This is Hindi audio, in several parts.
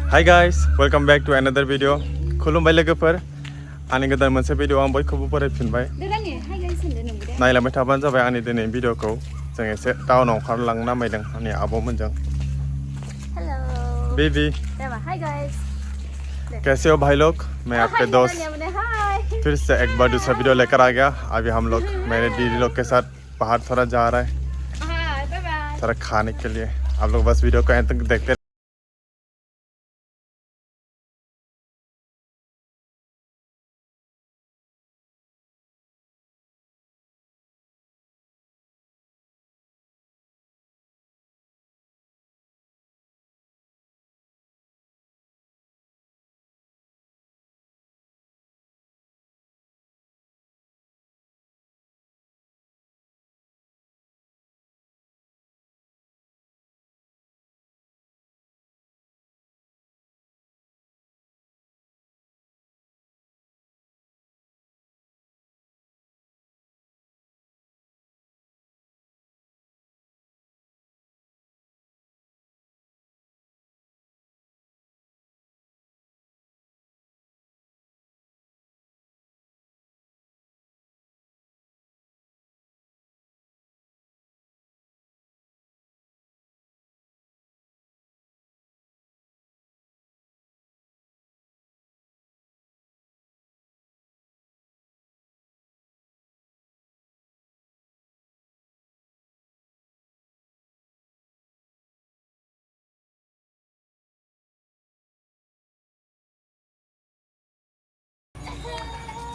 Hi guys, welcome back to another video. खुलुमबाय लोगोफोर आंनि गोदान मोनसे भिडिअ आं बयखौबो बरायफिनबाय नायलांबाय थाबानो जाबाय आंनि दिनै भिडिअखौ जों एसे टाउनाव ओंखारलांनो नामायदों आंनि आब'मोनजों हेलो बेबी हाय गाइस कैसे हो भाई लोग मैं आपके दोस्त फिर से एक बार दूसरा वीडियो लेकर आ गया अभी हम लोग मेरे दीदी लोग के साथ बाहर थोड़ा जा रहा है थोड़ा खाने के लिए आप लोग बस वीडियो को अंत तक देखते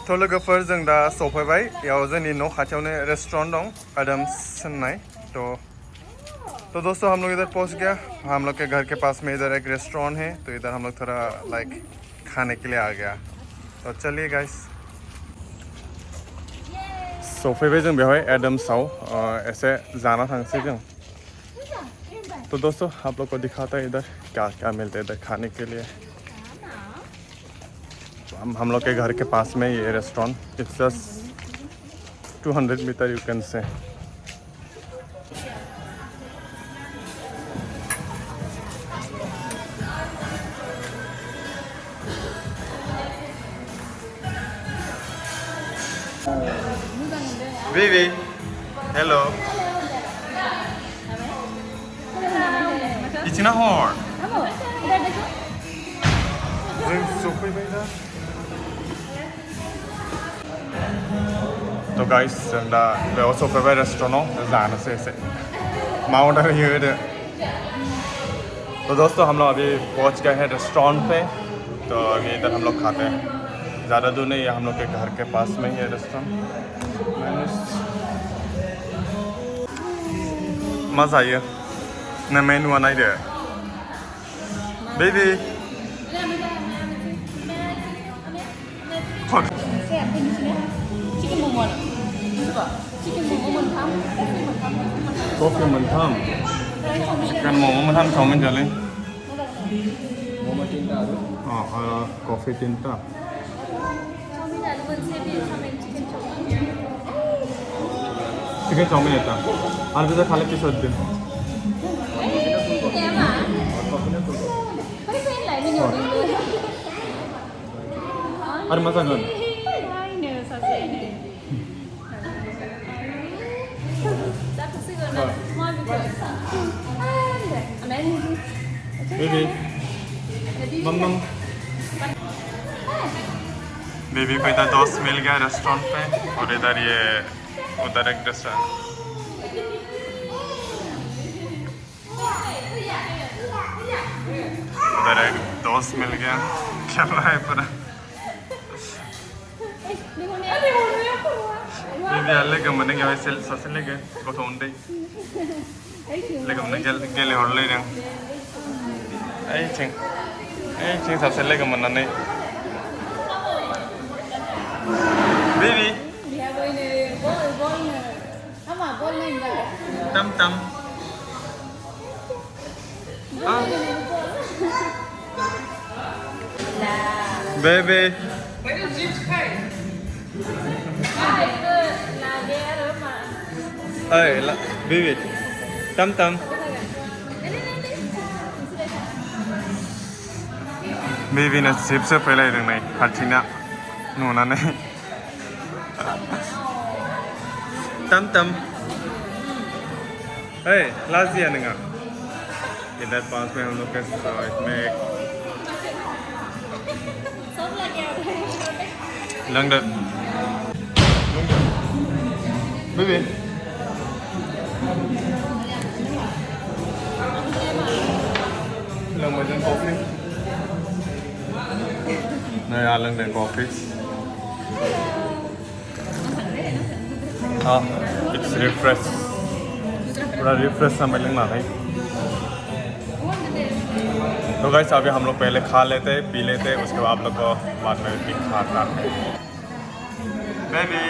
तो लोगोफोर जों दा सफैबाय याव जोंनि न' खाथियावनो रेस्टुरेंट दं एडम्स होननाय तो दोस्तों हम लोग इधर पहुंच गया हम लोग के घर के पास में इधर एक रेस्टोरेंट है तो इधर हम लोग थोड़ा लाइक खाने के लिए आ गया तो चलिए गाइस सफैबाय जों बेवहाय एडम्सआव ऐसे जाना थांसै जों तो दोस्तों आप लोग को दिखाता है इधर क्या क्या मिलता है इधर खाने के लिए हम लोग के घर के पास में ये restaurant it's just 200 metre you can say Vivi, hello. It's not hard. तो गाइस जों दा बेयाव सफैबाय रेस्टुरेंटआव जानोसै एसे मा ऑर्डर होयो तो दोस्तों हम लोग अभी पहुंच गए हैं रेस्टोरेंट पे तो अभी इधर हम लोग खाते हैं ज़्यादा दूर नहीं है हम लोग के घर के पास में ही है रेस्टोरेंट मज़ा आइए न मेन्यू नायदो baby chicken momo chicken momo मोनथाम कॉफी मोनथाम चिकेन मोमो मोनथाम चाउमिन जाले कॉफी तीनटा चिकेन चाउमिन येता आरो बेजा खाले पिस होदो आरो मा जागोन बेबी मम्मम बेबी को इधर दोस्त मिल गया रेस्टोरेंट पे और इधर ये उधर एक रेस्टोरेंट उधर एक दोस्त मिल गया चल रहा है पूरा बेबी लोगो मोनदों बेवहाय सासे लोगो गथ' उन्दै लोगो मोनदों गेलेहरलायदों ओइथिं सासे लोगो मोननानै baby tam tam baby ơi baby tam tam बेबिनो चिप्स होफैलायदों नै हारसिंना नुनानै तम तम hey लाजिया नोंहा इधर पास में हम लोग के साइड में लंगड़ बेबी लंगड़ कॉफी नहीं आ लंगड़ कॉफी हाँ it's refresh पूरा रिफ्रेश समय लेना है तो गाइस अभी हम लोग पहले खा लेते पी लेते उसके बाद आप लोग को बाद में भी खाता है बेबी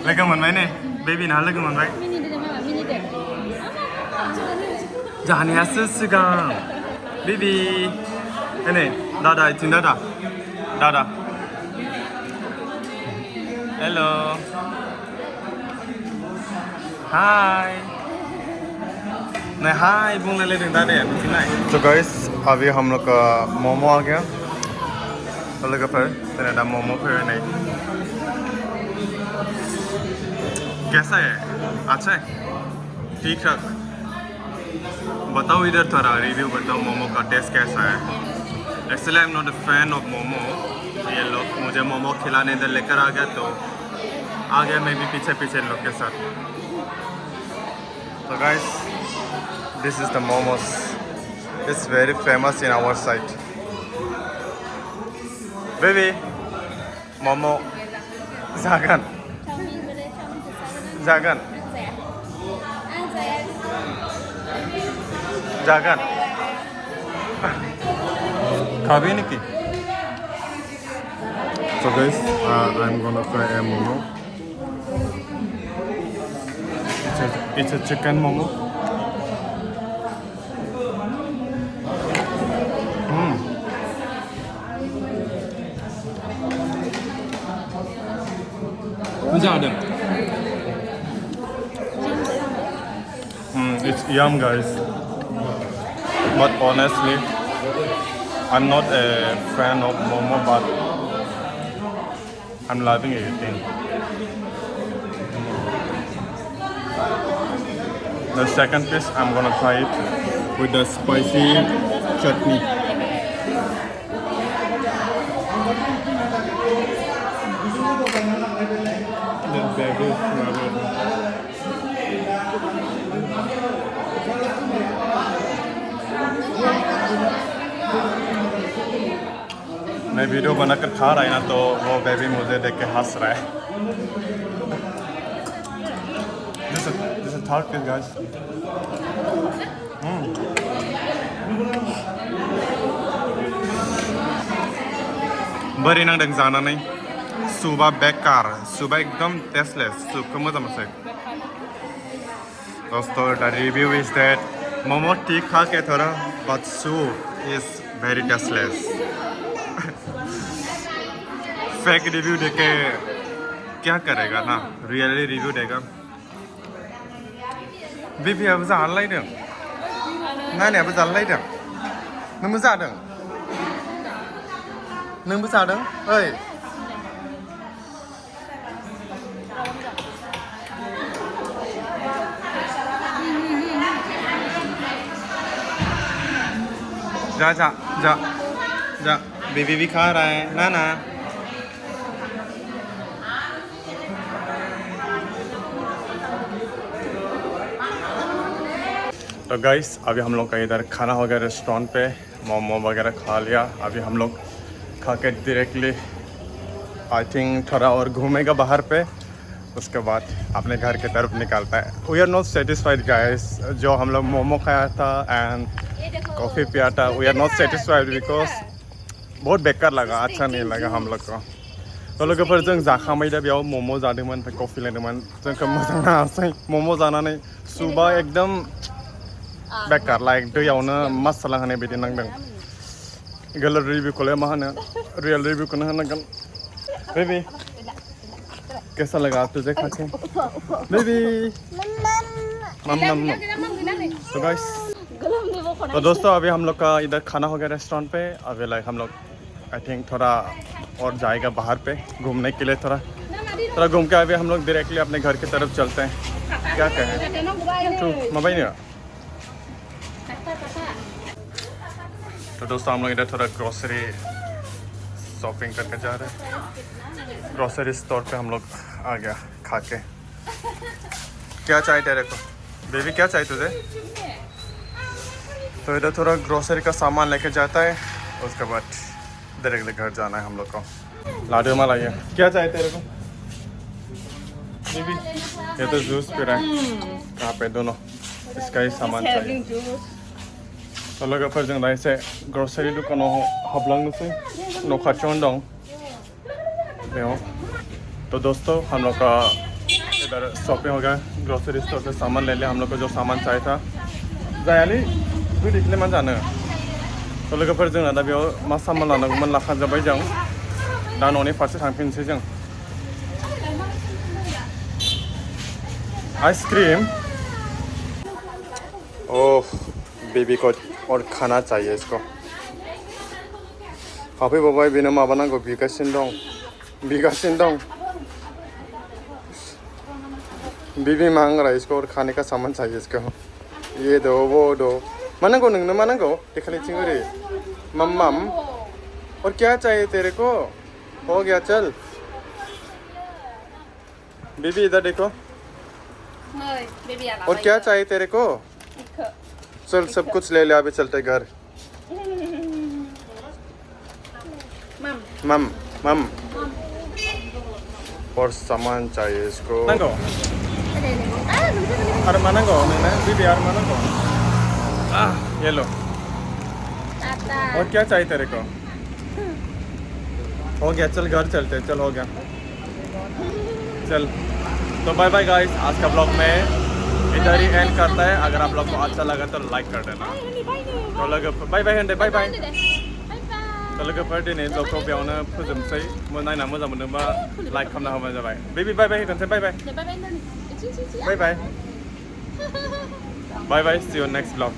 लोगो मोनबाय ने बेबी ना लोगो मोनबाय जानायासो सिगां बेबी नै दादा इथिं दादा हेलो हाय नहीं हाय बोलने ले रहा है तो गाइस अभी हम लोग का मोमो आ गया तो लोग फिर तेरा मोमो फिर नहीं कैसा है अच्छा है ठीक ठाक बताओ इधर थोड़ा रिव्यू बताओ मोमो का टेस्ट कैसा है actually I am not a fan of momo ये लोग मुझे मोमो खिलाने इधर लेकर आ गया तो आ गया मैं भी पीछे लोग के साथ so guys this is the momos it's very famous in our side baby momo jagan khabi niki so guys I'm gonna try a momo it's a chicken momo It's yum guys but honestly I'm not a fan of momo but I'm loving eating the second piece I'm gonna try it with the spicy chutney the baby मैं वीडियो बनाकर खा रहा है ना तो वो बेबी मुझे देख के हंस रहा है This is third piece guys बरी नांदों जानानै सुबा बेकार सुबा एकदम टेस्टलेस सुपखौ मोजां मोनसै दोस्तों the review is that momo ठीक खा के थोड़ा but soup is very tasteless fake review देके क्या करेगा ना रियली रिव्यू देगा बेबीयाबो जालायदों नायनायाबो जालायदों नोंबो जादों ओइ जा बेबी भी खा रहा है ना तो गाइस अभी हम लोग का इधर खाना हो गया रेस्टोरेंट पे मोमो वगैरह खा लिया अभी हम लोग खा के डायरेक्टली आई थिंक थोड़ा और घूमेगा बाहर पे उसके बाद अपने घर की तरफ निकलता है we are not satisfied guys जो हम लोग मोमो खाया था एंड कॉफ़ी पिया था we are not satisfied because बहुत बेकार लगा अच्छा नहीं लगा हम लोग को तो लोगोफोरजों जाखांबाय दा बेयाव मोमो जादोंमोन ओमफ्राय कॉफी लोंदोंमोन जोंखौ मोजां नाङासै मोमो जानानै सुबा एकदम बेकार लाइक दैयावनो मसाला होनाय बायदि नांदों गलत रिव्यूखौलाय मा होनो रियल रिव्यूखौनो होनांगोन बेबी कैसा लगा तुझे खाके बेबी मम तो गाइस गलम नहीं वो तो दोस्तों अभी हम लोग का इधर खाना हो गया रेस्टोरेंट पे. अभी लाइक हम लोग आई थिंक थोड़ा और जाएगा बाहर पे घूमने के लिए. थोड़ा घूम के अभी हम लोग डायरेक्टली अपने घर की तरफ चलते हैं. क्या कहें तो मोबाइल नहीं. तो दोस्तों हम लोग इधर थोड़ा ग्रोसरी शॉपिंग करके जा रहे हैं. ग्रोसरी स्टोर पे हम लोग आ गया खा के. क्या चाहिए तेरे को बेबी, क्या चाहिए तुझे? तो इधर थोड़ा ग्रोसरी का सामान लेके जाता है. उसके बाद डायरेक्टली घर जाना है हम लोग को. लाडू माला ये क्या चाहिए तेरे को बेबी? ये तो जूस पी रहा है. कहाँ पे दोनों इसका ही सामान चाहिए. तो लोगोफोर जों दा एसे ग्रोसरी दुकानाव हाबलांनोसै. न' खाथियावनो दं बेयाव. तो दोस्तों हम लोग का इधर शॉपिंग हो गया. ग्रोसरी स्टोर से सामान ले लिया. हम लोग को जो सामान चाहिए था जायालै बे दिखले मा जानो. तो लोगोफोर जोंना दा बेयाव मा सामान लानांगौमोन लाखाजोब्बाय जों. दा न'नि फारसे थांफिनसै जों. आइसक्रीम. ओह बेबी को और खाना चाहिए इसको. हाफै बाबाय बेनो माबा नांगौ बिगासिनो दं. बीबी मांग रहा है इसको और खाने का सामान चाहिए इसको. ये दो वो दो. मा नांगौ नोंनो मा नांगौ देखलायथिं ओरै मम. और क्या चाहिए तेरे को? हो गया चल. बीबी इधर देखो. और क्या चाहिए तेरे को? चल सब कुछ ले ले. अभी चलते घर. मम और सामान चाहिए इसको. नांगौ अरे मा नांगौ नोंनो बीबी आरो मा नांगौ? ये लो. और क्या चाहिए तेरे को? हो गया चल घर चलते. चल हो गया चल. तो बाय बाय गाइस. आज का ब्लॉग में इधर ही एंड करता है. अगर आप लोग को अच्छा लगा तो लाइक कर देना. तो लोगोफोर बाय बाय होनदे. Bye bye. तो लोगोफोर दिनै ब्लगखौ बेयावनो फोजोबनोसै. नायना मोजां मोनदोंबा लाइक खालामना होबानो जाबाय. बेबी बाय बाय होगोनसै. Bye bye. Bye bye. Bye bye. See you next vlog.